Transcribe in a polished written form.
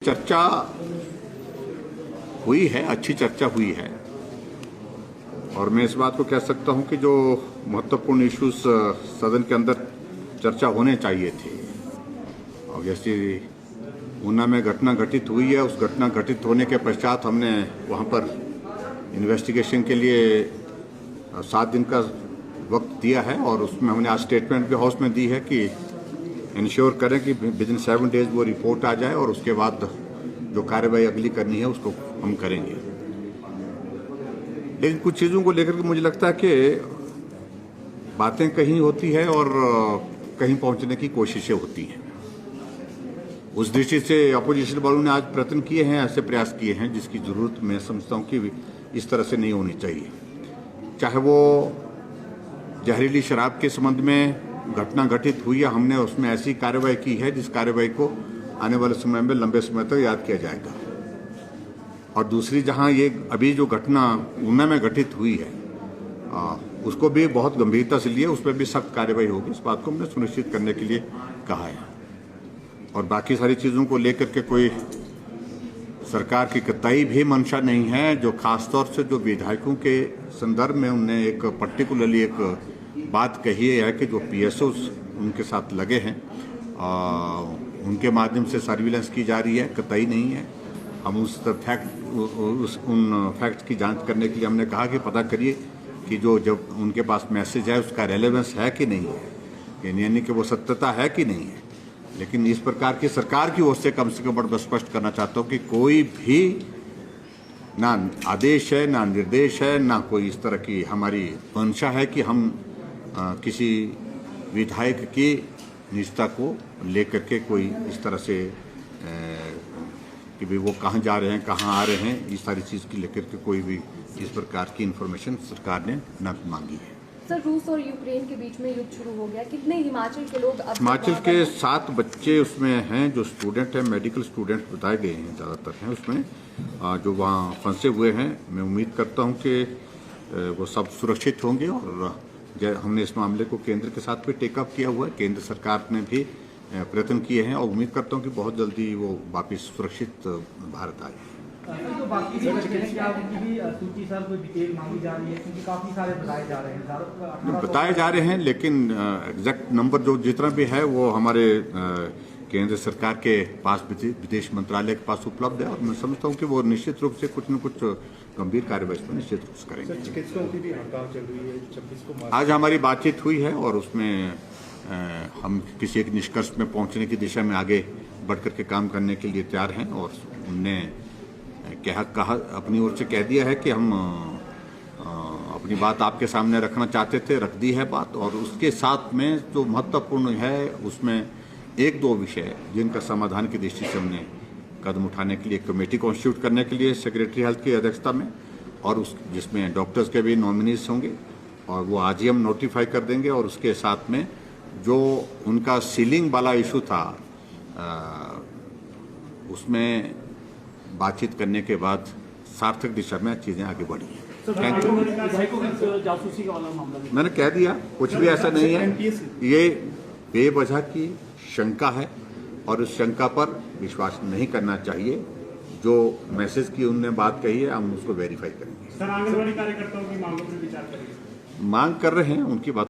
चर्चा हुई है, अच्छी चर्चा हुई है, और मैं इस बात को कह सकता हूं कि जो महत्वपूर्ण इश्यूज सदन के अंदर चर्चा होने चाहिए थे, और जैसे ऊना में घटना घटित हुई है, उस घटना घटित होने के पश्चात हमने वहां पर इन्वेस्टिगेशन के लिए 7 दिन का वक्त दिया है, और उसमें हमने आज स्टेटमेंट भी हाउस में दी है कि इंश्योर करें कि विदिन 7 डेज वो रिपोर्ट आ जाए, और उसके बाद जो कार्रवाई अगली करनी है उसको हम करेंगे। लेकिन कुछ चीज़ों को लेकर के मुझे लगता है कि बातें कहीं होती है और कहीं पहुंचने की कोशिशें होती हैं। उस दृष्टि से अपोजिशन वालों ने आज प्रयत्न किए हैं, ऐसे प्रयास किए हैं जिसकी जरूरत मैं समझता हूं कि इस तरह से नहीं होनी चाहिए। चाहे वो जहरीली शराब के संबंध में घटना घटित हुई है, हमने उसमें ऐसी कार्रवाई की है जिस कार्रवाई को आने वाले समय में लंबे समय तक याद किया जाएगा। और दूसरी, जहां ये अभी जो घटना ऊना में घटित हुई है उसको भी बहुत गंभीरता से लिए, उस पर भी सख्त कार्रवाई होगी। इस बात को हमने सुनिश्चित करने के लिए कहा है। और बाकी सारी चीज़ों को लेकर के कोई सरकार की कतई भी मंशा नहीं है। जो खासतौर से जो विधायकों के संदर्भ में उनने एक पर्टिकुलरली एक बात कही है कि जो PSOs उनके साथ लगे हैं उनके माध्यम से सर्विलेंस की जा रही है, कतई नहीं है। हम उन फैक्ट्स की जांच करने के लिए हमने कहा कि पता करिए कि जब उनके पास मैसेज है उसका रेलेवेंस है कि नहीं है, यानी कि वो सत्यता है कि नहीं है। लेकिन इस प्रकार की सरकार की ओर से कम मैं स्पष्ट करना चाहता हूँ कि कोई भी ना आदेश है, ना निर्देश है, ना कोई इस तरह की हमारी मंशा है कि हम किसी विधायक की निजता को लेकर के कोई इस तरह से कि भी वो कहाँ जा रहे हैं, कहाँ आ रहे हैं, इस सारी चीज़ की लेकर के कोई भी इस प्रकार की इन्फॉर्मेशन सरकार ने न मांगी है। सर, रूस और यूक्रेन के बीच में युद्ध शुरू हो गया, कितने हिमाचल के लोग हिमाचल के 7 बच्चे उसमें हैं जो स्टूडेंट हैं, मेडिकल स्टूडेंट बताए गए हैं, ज़्यादातर हैं उसमें जो वहाँ फंसे हुए हैं। मैं उम्मीद करता हूँ कि वो सब सुरक्षित होंगे, और हमने इस मामले को केंद्र के साथ भी टेकअप किया हुआ है। केंद्र सरकार ने भी प्रयत्न किए हैं, और उम्मीद करता हूं कि बहुत जल्दी वो वापस सुरक्षित भारत आए। तो बाकी जो बच्चे हैं, क्या उनकी भी सूची सर कोई डिटेल मांगी जा रही है, क्योंकि काफी सारे बताए जा रहे हैं, बताए जा रहे हैं, लेकिन एग्जैक्ट नंबर जो जितना भी है वो हमारे केंद्र सरकार के पास, विदेश मंत्रालय के पास उपलब्ध है, और मैं समझता हूं कि वो निश्चित रूप से कुछ न कुछ गंभीर कार्यवाही पर निश्चित रूप से करेंगे। चिकित्सकों की भी हड़ताल चल रही है 26 को। आज हमारी बातचीत हुई है, और उसमें हम किसी एक निष्कर्ष में पहुंचने की दिशा में आगे बढ़कर के काम करने के लिए तैयार हैं। और उनने कहा अपनी ओर से कह दिया है कि हम अपनी बात आपके सामने रखना चाहते थे, रख दी है बात। और उसके साथ में जो महत्वपूर्ण है उसमें 1-2 विषय जिनका समाधान की दृष्टि से हमने कदम उठाने के लिए कमेटी कॉन्स्टिट्यूट करने के लिए सेक्रेटरी हेल्थ की अध्यक्षता में, और जिसमें डॉक्टर्स के भी नॉमिनीज होंगे, और वो आज ही हम नोटिफाई कर देंगे। और उसके साथ में जो उनका सीलिंग वाला इशू था उसमें बातचीत करने के बाद सार्थक दिशा में चीज़ें आगे बढ़ी हैं। Thank you. जासूसी का वाला मामला मैंने कह दिया, कुछ भी ऐसा नहीं है, ये बेवजह की शंका है, और उस शंका पर विश्वास नहीं करना चाहिए। जो मैसेज की उनने बात कही है, हम उसको वेरीफाई करेंगे। सर, आंगनबाड़ी कार्यकर्ताओं की मांगों पर विचार करेंगे। मांग कर रहे हैं, उनकी बात